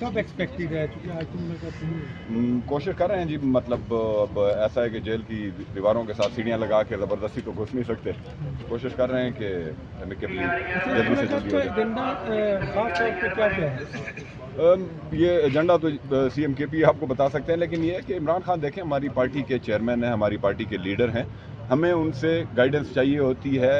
कब एक्सपेक्टेड है, क्योंकि आज तुम लोग का कोशिश कर रहे हैं जी, मतलब अब ऐसा है कि जेल की दीवारों के साथ सीढ़ियाँ लगा के ज़बरदस्ती तो घुस नहीं सकते। कोशिश कर रहे हैं कि एमिकेबली जल्दी से जल्दी हो जाए। एजेंडा खास तौर पे क्या क्या है? ये एजेंडा तो CM KP आपको बता सकते हैं, लेकिन ये है कि इमरान खान देखें हमारी पार्टी के चेयरमैन हैं, हमारी पार्टी के लीडर हैं। हमें उनसे गाइडेंस चाहिए होती है,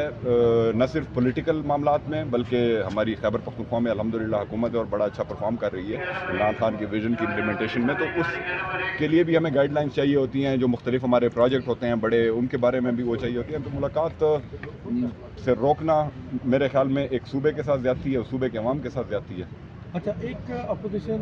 न सिर्फ पॉलिटिकल मामलात में, बल्कि हमारी खैबर पख्तूनख्वा में अल्हम्दुलिल्लाह हुकूमत है और बड़ा अच्छा परफॉर्म कर रही है इमरान खान की विजन की इम्प्लीमेंटेशन में। तो उसके लिए भी हमें गाइडलाइंस चाहिए होती हैं, जो मुख्तलिफ हमारे प्रोजेक्ट होते हैं बड़े, उनके बारे में भी वो चाहिए होती है। तो मुलाकात से रोकना मेरे ख्याल में एक सूबे के साथ ज़्यादती है, सूबे के अवाम के साथ ज़्यादती है। अच्छा, एक अपोजिशन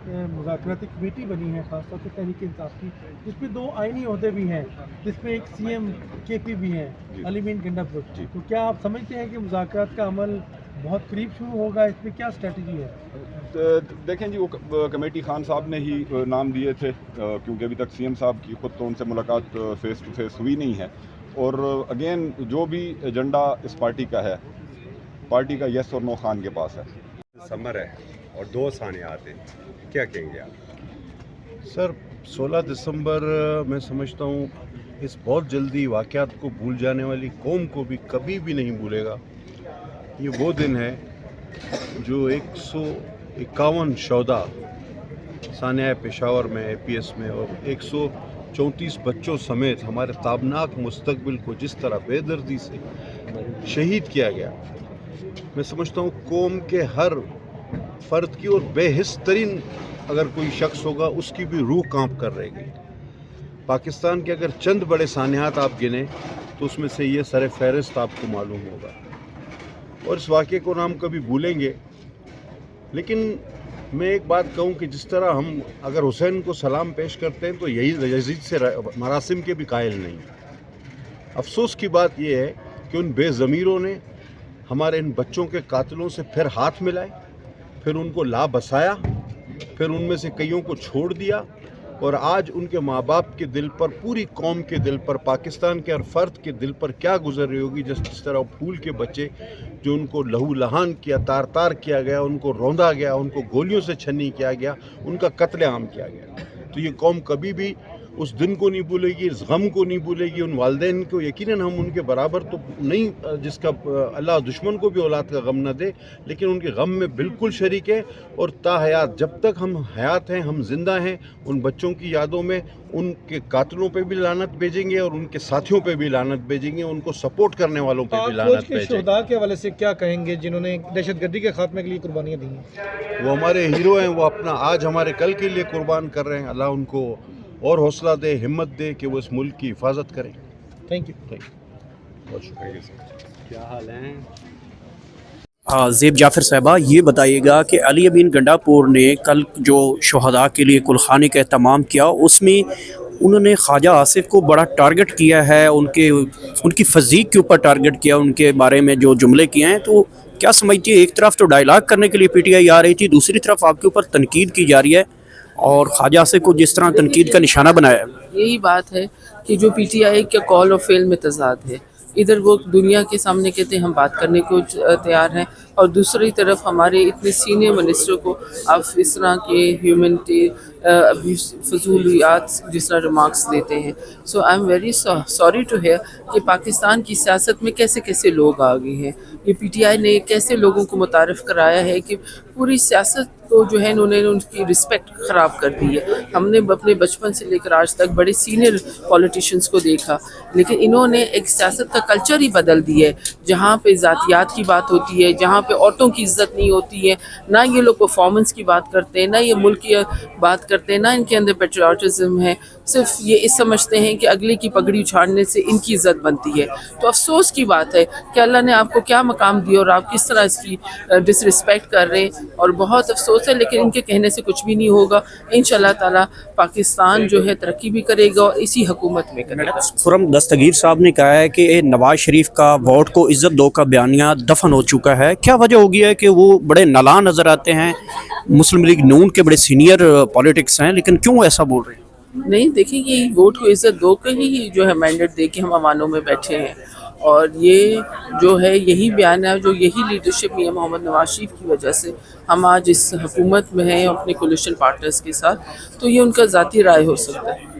मुज़ाकराती कमेटी बनी है खासतौर से तहरीक इंसाफ की, जिसमें 2 आइनी ओहदे भी हैं, जिसमें एक CM KP भी हैं, अली मीन गंडापुर। तो क्या आप समझते हैं कि मुज़ाकरात का अमल बहुत करीब शुरू होगा? इसमें क्या स्ट्रेटजी है? देखें जी, वो कमेटी खान साहब ने ही नाम दिए थे, क्योंकि अभी तक CM साहब की खुद तो उनसे मुलाकात फेस टू फेस हुई नहीं है। और अगेन जो भी एजेंडा इस पार्टी का है, पार्टी का येस और नो खान के पास है। समर है और 2 सानियात हैं, क्या कहेंगे आप? सर 16 दिसंबर मैं समझता हूँ इस बहुत जल्दी वाक़यात को भूल जाने वाली कौम को भी कभी भी नहीं भूलेगा। ये वो दिन है जो 151 शौदा सानिया पेशावर में APS में और 134 बच्चों समेत हमारे ताबनाक मुस्तकबिल को जिस तरह बेदर्दी से शहीद किया गया, मैं समझता हूँ कौम के हर फ़र्द की और बेहिस तरीन अगर कोई शख्स होगा उसकी भी रूह कांप कर रहेगी। पाकिस्तान के अगर चंद बड़े सानियात आप गिने तो उसमें से ये सर फहरिस्त आपको मालूम होगा, और इस वाक़े को हम कभी भूलेंगे। लेकिन मैं एक बात कहूँ कि जिस तरह हम अगर हुसैन को सलाम पेश करते हैं तो यही यजीद से मरासिम के भी कायल नहीं। अफसोस की बात यह है कि उन बेज़मीरों ने हमारे इन बच्चों के कातिलों से फिर हाथ मिलाए, फिर उनको ला बसाया, फिर उनमें से कईयों को छोड़ दिया, और आज उनके माँ बाप के दिल पर, पूरी कौम के दिल पर, पाकिस्तान के हर फर्द के दिल पर क्या गुजर रही होगी। जिस तरह फूल के बच्चे जो उनको लहू लहान किया, तार तार किया गया, उनको रौंदा गया, उनको गोलियों से छन्नी किया गया, उनका कत्लेआम किया गया। तो ये कौम कभी भी उस दिन को नहीं भूलेगी, इस गम को नहीं भूलेगी। उन वालिदैन को यकीनन हम उनके बराबर तो नहीं, जिसका अल्लाह दुश्मन को भी औलाद का गम न दे, लेकिन उनके गम में बिल्कुल शरीक है। और ताहयात जब तक हम हयात हैं, हम जिंदा हैं, उन बच्चों की यादों में उनके कातिलों पे भी लानत भेजेंगे और उनके साथियों पे भी लानत भेजेंगे, उनको सपोर्ट करने वालों पे भी लानत भेजेंगे। शोहदा के हवाले से क्या कहेंगे जिन्होंने दहशतगर्दी के खात्मे के लिए कुर्बानियाँ दी हैं? वो हमारे हीरो हैं, वो अपना आज हमारे कल के लिए कुर्बान कर रहे हैं। अल्लाह उनको और हौसला दे, हिम्मत दे कि वो इस मुल्क की हिफाजत करें। Thank you. बहुत शुक्रिया सर। क्या हाल है? ज़ेब जाफ़र साहबा, ये बताइएगा कि अली अमीन गंडापुर ने कल जो शहदा के लिए कुलखानी का एहतमाम किया, उसमें उन्होंने ख्वाजा आसिफ को बड़ा टारगेट किया है, उनकी फ़ज़ीक के ऊपर टारगेट किया, उनके बारे में जो जुमले किए हैं। तो क्या समझती है, एक तरफ तो डायलॉग करने के लिए PTI आ रही थी, दूसरी तरफ आपके ऊपर तनकीद की जा रही है, और ख्वाजा आसिफ को जिस तरह तनकीद का निशाना बनाया है। यही बात है कि जो PTI के कॉल और फेल में तज़ाद है। इधर वो दुनिया के सामने कहते हैं हम बात करने को तैयार हैं, और दूसरी तरफ हमारे इतने सीनियर मिनिस्टर को आप इस तरह के ह्यूमनिटी फजूलियात जिस तरह रिमार्क्स देते हैं। So I am very sorry to hear कि पाकिस्तान की सियासत में कैसे कैसे लोग आ गए हैं। ये PTI ने कैसे लोगों को मुतारिफ़ कराया है कि पूरी सियासत को जो है उन्होंने उनकी रिस्पेक्ट ख़राब कर दी है। हमने अपने बचपन से लेकर आज तक बड़े सीनियर पॉलिटिशियंस को देखा, लेकिन इन्होंने एक सियासत का कल्चर ही बदल दिया है, जहाँ पे ज़ातियात की बात होती है, जहाँ पे औरतों की इज़्ज़त नहीं होती है। ना ये लोग परफॉर्मेंस की बात करते हैं, ना ये मुल्क की बात करते हैं, ना इनके अंदर पेट्रियाटिज़म है। सिर्फ ये इस समझते हैं कि अगले की पगड़ी उछाड़ने से इनकी इज़्ज़त बनती है। तो अफसोस की बात है कि अल्लाह ने आपको क्या मकाम दिया और आप किस तरह इसकी डिसरिस्पेक्ट कर रहे हैं, और बहुत अफसोस है। लेकिन इनके कहने से कुछ भी नहीं होगा। इंशाल्लाह ताला पाकिस्तान जो है तरक्की भी करेगा और इसी हुकूमत में करेगा। खुरम दस्तगीर साहब ने कहा है कि नवाज शरीफ का वोट को इज्जत दो का बयानिया दफन हो चुका है। क्या वजह होगी है कि वो बड़े नालां नज़र आते हैं, मुस्लिम लीग नून के बड़े सीनियर पॉलिटिक्स हैं, लेकिन क्यों ऐसा बोल रहे हैं? नहीं, देखिए, ये वोट को इज़्ज़त दो के ही जो है मैंडेट दे के हम अमानों में बैठे हैं, اور یہ جو ہے یہی بیان ہے، جو یہی لیڈرشپ میاں محمد نواز شریف کی وجہ سے ہم آج اس حکومت میں ہیں اپنے کولیشن پارٹنرز کے ساتھ، تو یہ ان کا ذاتی رائے ہو سکتا ہے۔